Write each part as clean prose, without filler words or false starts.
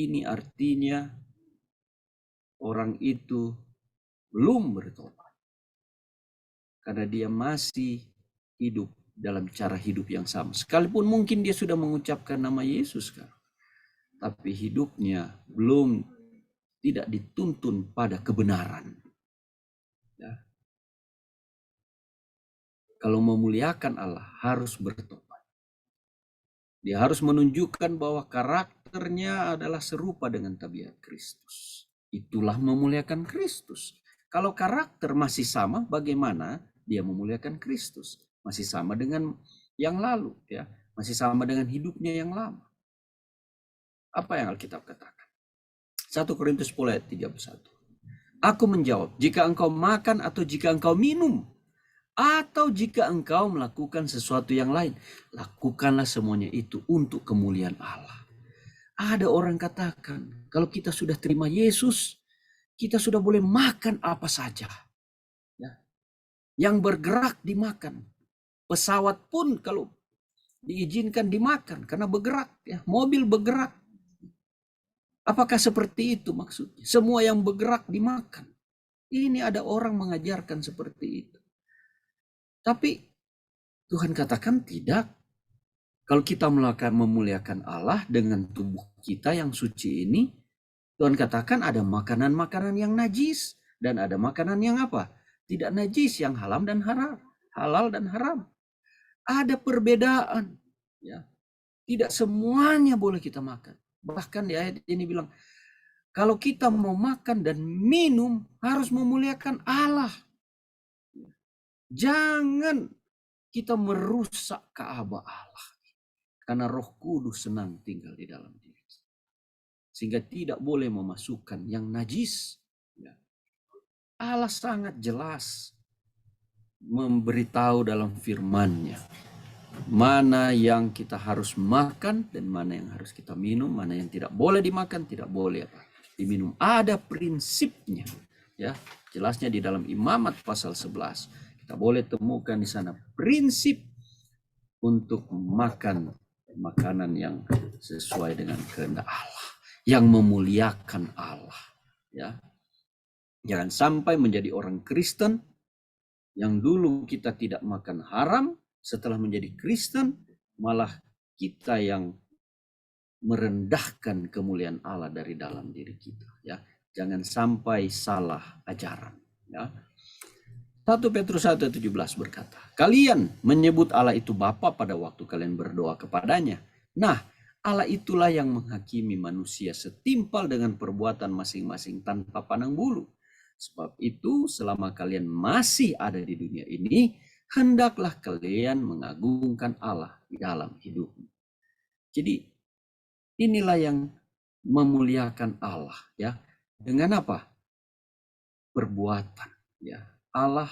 ini artinya orang itu belum bertobat. Karena dia masih hidup dalam cara hidup yang sama. Sekalipun mungkin dia sudah mengucapkan nama Yesus kan, tapi hidupnya belum tidak dituntun pada kebenaran. Ya. Kalau memuliakan Allah harus bertobat. Dia harus menunjukkan bahwa karakternya adalah serupa dengan tabiat Kristus. Itulah memuliakan Kristus. Kalau karakter masih sama, bagaimana dia memuliakan Kristus? Masih sama dengan yang lalu, ya, masih sama dengan hidupnya yang lama. Apa yang Alkitab katakan? 1 Korintus 10 ayat 31. Aku menjawab, jika engkau makan atau jika engkau minum, atau jika engkau melakukan sesuatu yang lain, lakukanlah semuanya itu untuk kemuliaan Allah. Ada orang katakan, kalau kita sudah terima Yesus, kita sudah boleh makan apa saja. Ya. Yang bergerak dimakan. Pesawat pun kalau diizinkan dimakan karena bergerak. Ya. Mobil bergerak. Apakah seperti itu maksudnya? Semua yang bergerak dimakan. Ini ada orang mengajarkan seperti itu. Tapi Tuhan katakan tidak. Kalau kita memuliakan Allah dengan tubuh kita yang suci ini, Tuhan katakan ada makanan-makanan yang najis dan ada makanan yang apa? Tidak najis, yang halal dan haram. Halal dan haram. Ada perbedaan. Ya. Tidak semuanya boleh kita makan. Bahkan di ayat ini bilang, kalau kita mau makan dan minum harus memuliakan Allah. Jangan kita merusak Ka'bah Allah. Karena Roh Kudus senang tinggal di dalam diri. Sehingga tidak boleh memasukkan yang najis. Ya. Allah sangat jelas memberitahu dalam firman-Nya mana yang kita harus makan dan mana yang harus kita minum, mana yang tidak boleh dimakan, tidak boleh diminum. Ada prinsipnya. Ya, jelasnya di dalam Imamat pasal 11. Kita boleh temukan di sana prinsip untuk makan makanan yang sesuai dengan kehendak Allah, yang memuliakan Allah. Ya, jangan sampai menjadi orang Kristen yang dulu kita tidak makan haram, setelah menjadi Kristen malah kita yang merendahkan kemuliaan Allah dari dalam diri kita. Ya, jangan sampai salah ajaran. Ya. 1 Petrus 1:17 berkata, kalian menyebut Allah itu Bapa pada waktu kalian berdoa kepadanya. Nah, Allah itulah yang menghakimi manusia setimpal dengan perbuatan masing-masing tanpa pandang bulu. Sebab itu selama kalian masih ada di dunia ini, hendaklah kalian mengagungkan Allah di dalam hidupmu. Jadi inilah yang memuliakan Allah, ya. Dengan apa? Perbuatan, ya. Allah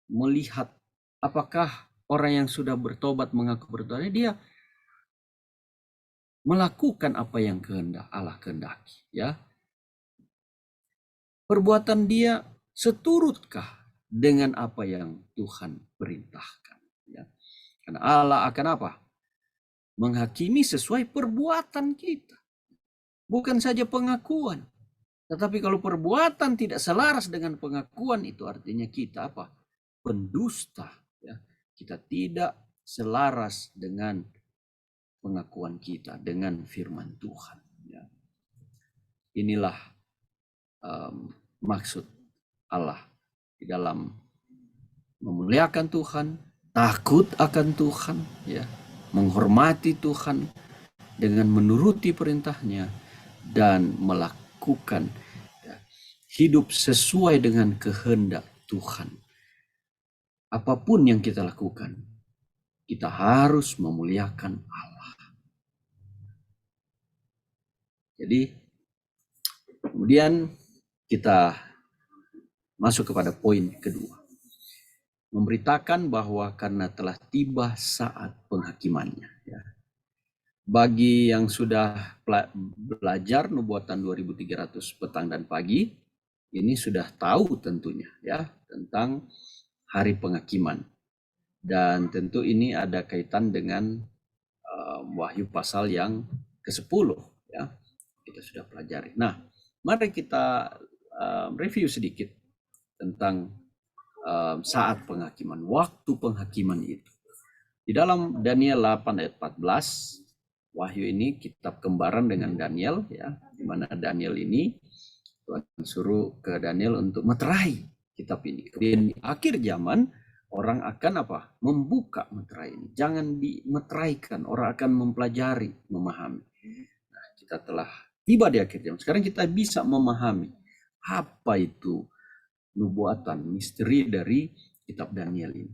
melihat apakah orang yang sudah bertobat mengaku bertobat, dia melakukan apa yang kehendak Allah kehendaki, ya. Perbuatan dia seturutkah dengan apa yang Tuhan perintahkan, ya. Karena Allah akan apa? Menghakimi sesuai perbuatan kita. Bukan saja pengakuan. Tetapi kalau perbuatan tidak selaras dengan pengakuan, itu artinya kita apa? Pendusta. Ya. Kita tidak selaras dengan pengakuan kita, dengan firman Tuhan. Ya. Inilah maksud Allah di dalam memuliakan Tuhan, takut akan Tuhan, ya, menghormati Tuhan dengan menuruti perintahnya dan melakukan, ya, hidup sesuai dengan kehendak Tuhan. Apapun yang kita lakukan, kita harus memuliakan Allah. Jadi kemudian kita masuk kepada poin kedua. Memberitakan bahwa karena telah tiba saat penghakimannya. Ya. Bagi yang sudah belajar nubuatan 2300 petang dan pagi, ini sudah tahu tentunya, ya, tentang hari penghakiman. Dan tentu ini ada kaitan dengan Wahyu pasal yang ke-10, ya. kita sudah pelajari. Nah, mari kita review sedikit tentang saat penghakiman, waktu penghakiman itu. Di dalam Daniel 8 ayat 14, Wahyu ini kitab kembaran dengan Daniel, ya, di mana Daniel ini Tuhan suruh ke Daniel untuk meterai kitab ini. Kemudian di akhir zaman orang akan apa? Membuka meterai ini. Jangan dimeteraikan, orang akan mempelajari, memahami. Nah, kita telah tiba di akhir zaman. Sekarang kita bisa memahami apa itu nubuatan, misteri dari kitab Daniel ini.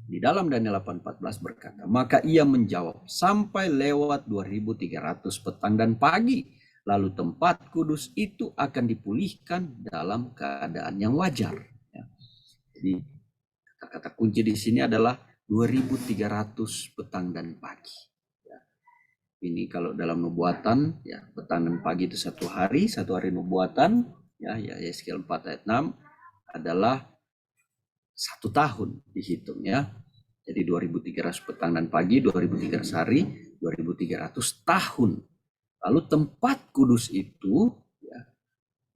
Di dalam Daniel 8:14 berkata, maka ia menjawab, sampai lewat 2300 petang dan pagi, lalu tempat kudus itu akan dipulihkan dalam keadaan yang wajar. Ya. Jadi kata-kata kunci di sini adalah 2300 petang dan pagi. Ya. Ini kalau dalam nubuatan, ya, petang dan pagi itu satu hari nubuatan, ya, Yeskiel 4 ayat 6 adalah 1 tahun dihitung, ya. Jadi 2300 petang dan pagi, 2300 hari, 2300 tahun. Lalu tempat kudus itu, ya,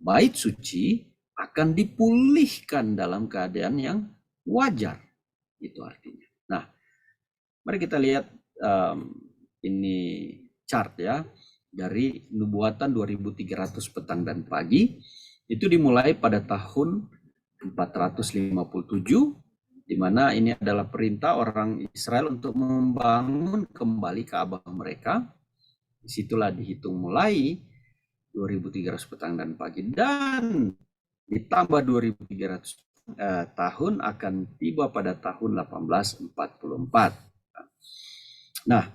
bait suci akan dipulihkan dalam keadaan yang wajar. Itu artinya. Nah, mari kita lihat ini chart, ya, dari nubuatan 2300 petang dan pagi. Itu dimulai pada tahun 457, di mana ini adalah perintah orang Israel untuk membangun kembali Ka'bah mereka. Disitulah dihitung mulai 2300 petang dan pagi, dan ditambah 2300 tahun akan tiba pada tahun 1844. Nah,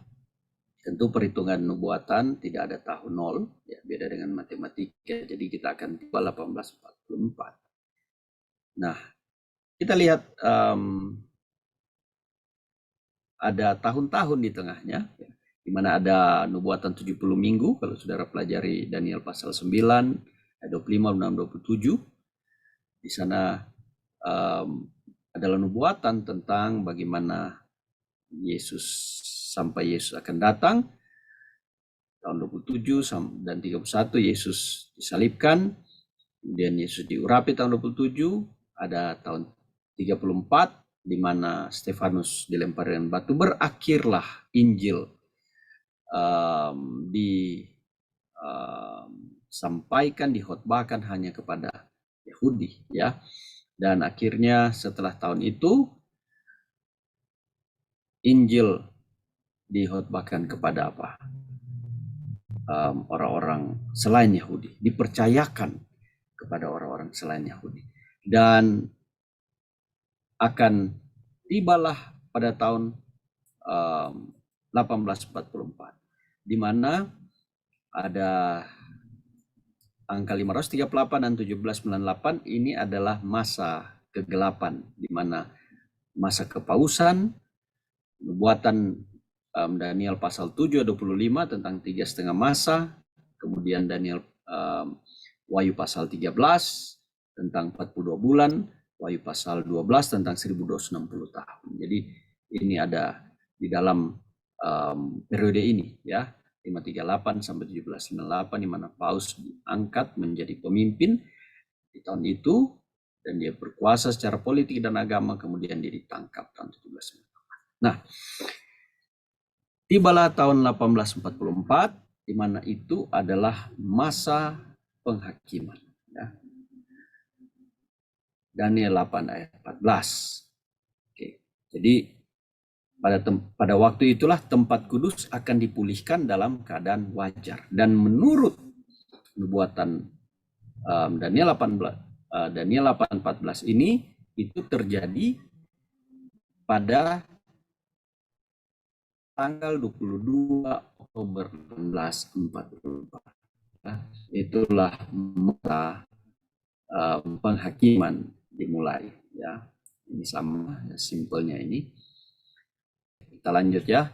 tentu perhitungan nubuatan tidak ada tahun nol, ya, beda dengan matematika. Jadi kita akan tiba 1844. Nah, kita lihat ada tahun-tahun di tengahnya, ya, di mana ada nubuatan 70 minggu, kalau saudara pelajari Daniel pasal 9, ayat 25, 26, 27. Di sana adalah nubuatan tentang bagaimana Yesus, sampai Yesus akan datang. Tahun 27 dan 31 Yesus disalibkan, kemudian Yesus diurapi tahun 27. Ada tahun 34 di mana Stefanus dilempar dengan batu. Berakhirlah Injil disampaikan, dikhotbahkan hanya kepada Yahudi, ya. Dan akhirnya setelah tahun itu Injil dikhotbahkan kepada apa? Orang-orang selain Yahudi, dipercayakan kepada orang-orang selain Yahudi. Dan akan tibalah pada tahun 1844, di mana ada angka 538 dan 1798. Ini adalah masa kegelapan, di mana masa kepausan. Nubuatan Daniel pasal 7 ayat 25 tentang 3,5 masa. Kemudian Daniel Wahyu pasal 13 tentang 42 bulan. Wahyu pasal 12 tentang 1260 tahun. Jadi ini ada di dalam periode ini, ya, 538 sampai 1798, di mana Paus diangkat menjadi pemimpin di tahun itu, dan dia berkuasa secara politik dan agama. Kemudian dia ditangkap tahun 1798. Nah, tibalah tahun 1844, di mana itu adalah masa penghakiman, ya. Daniel 8 ayat 14. Oke. Jadi pada waktu itulah tempat kudus akan dipulihkan dalam keadaan wajar. Dan menurut nubuatan Daniel 8:14 ini, itu terjadi pada tanggal 22 Oktober 1844. Itulah masa penghakiman dimulai, ya. Ini sama, ya, simpelnya ini. Kita lanjut, ya.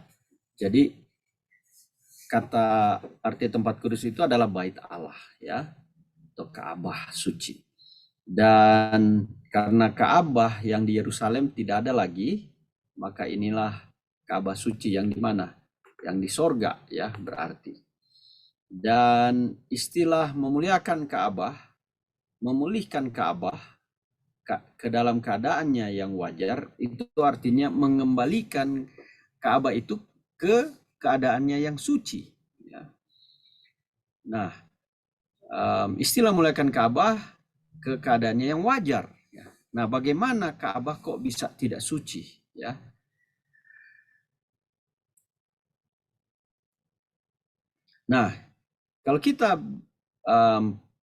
Jadi kata arti tempat kudus itu adalah bait Allah, ya, atau Ka'bah suci. Dan karena Ka'bah yang di Yerusalem tidak ada lagi, maka inilah Ka'bah suci yang di mana? Yang di sorga, ya, berarti. Dan istilah memuliakan Ka'bah, memulihkan Ka'bah ke dalam keadaannya yang wajar, itu artinya mengembalikan Ka'bah itu ke keadaannya yang suci. Ya. Nah, istilah memuliakan Ka'bah ke keadaannya yang wajar. Ya. Nah, bagaimana Ka'bah kok bisa tidak suci? Ya. Nah, kalau kita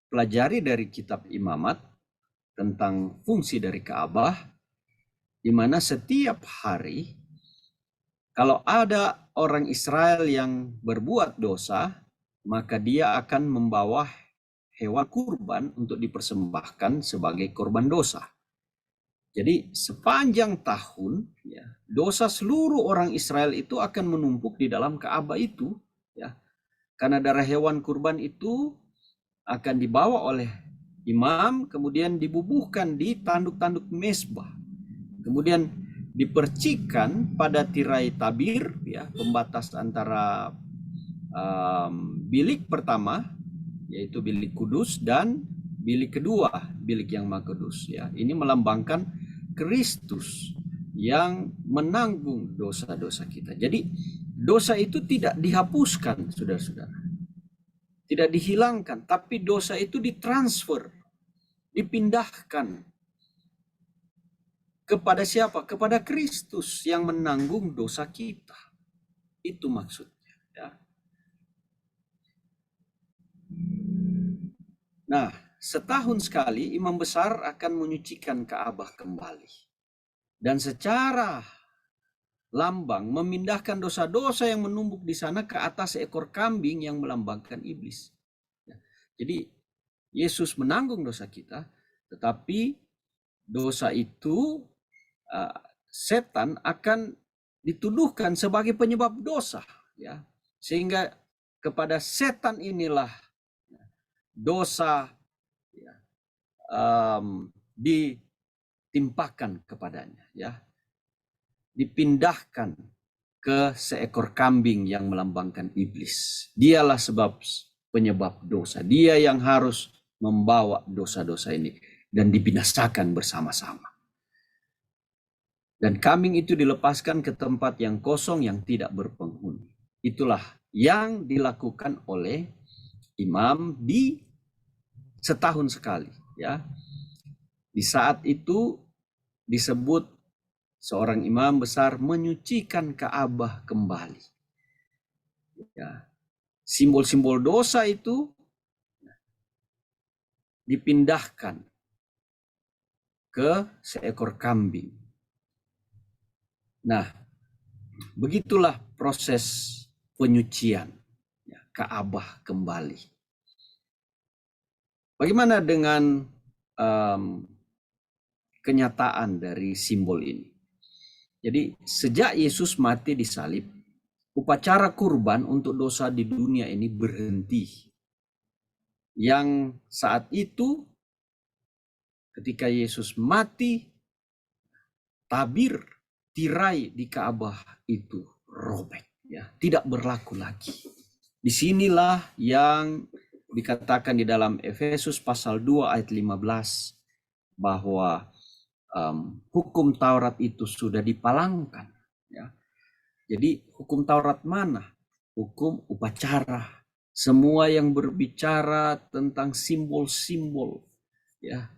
pelajari dari kitab Imamat tentang fungsi dari Ka'bah, di mana setiap hari kalau ada orang Israel yang berbuat dosa, maka dia akan membawa hewan kurban untuk dipersembahkan sebagai korban dosa. Jadi sepanjang tahun, ya, dosa seluruh orang Israel itu akan menumpuk di dalam Ka'bah itu, ya. Karena darah hewan kurban itu akan dibawa oleh imam, kemudian dibubuhkan di tanduk-tanduk mesbah, kemudian dipercikkan pada tirai tabir, ya, pembatas antara bilik pertama, yaitu bilik kudus, dan bilik kedua, bilik yang maha kudus. Ya, ini melambangkan Kristus yang menanggung dosa-dosa kita. Jadi dosa itu tidak dihapuskan, saudara-saudara, tidak dihilangkan, tapi dosa itu ditransfer, dipindahkan kepada siapa? Kepada Kristus yang menanggung dosa kita. Itu maksudnya. Ya. Nah, setahun sekali imam besar akan menyucikan Ka'bah kembali. Dan secara lambang memindahkan dosa-dosa yang menumpuk di sana ke atas seekor kambing yang melambangkan iblis. Ya. Jadi Yesus menanggung dosa kita, tetapi dosa itu setan akan dituduhkan sebagai penyebab dosa, ya, sehingga kepada setan inilah dosa, ya, ditimpakan kepadanya, ya, dipindahkan ke seekor kambing yang melambangkan iblis. Dialah sebab penyebab dosa, dia yang harus membawa dosa-dosa ini dan dibinasakan bersama-sama. Dan kambing itu dilepaskan ke tempat yang kosong yang tidak berpenghuni. Itulah yang dilakukan oleh imam di setahun sekali, ya. Di saat itu disebut seorang imam besar menyucikan Ka'bah kembali. Ya. Simbol-simbol dosa itu dipindahkan ke seekor kambing. Nah, begitulah proses penyucian, ya, Ka'bah kembali. Bagaimana dengan kenyataan dari simbol ini? Jadi sejak Yesus mati di salib, upacara kurban untuk dosa di dunia ini berhenti. Yang saat itu ketika Yesus mati, tabir tirai di Ka'bah itu robek, ya, tidak berlaku lagi. Disinilah yang dikatakan di dalam Efesus pasal 2 ayat 15 bahwa hukum Taurat itu sudah dipalangkan, ya. Jadi hukum Taurat mana? Hukum upacara. Semua yang berbicara tentang simbol-simbol, ya,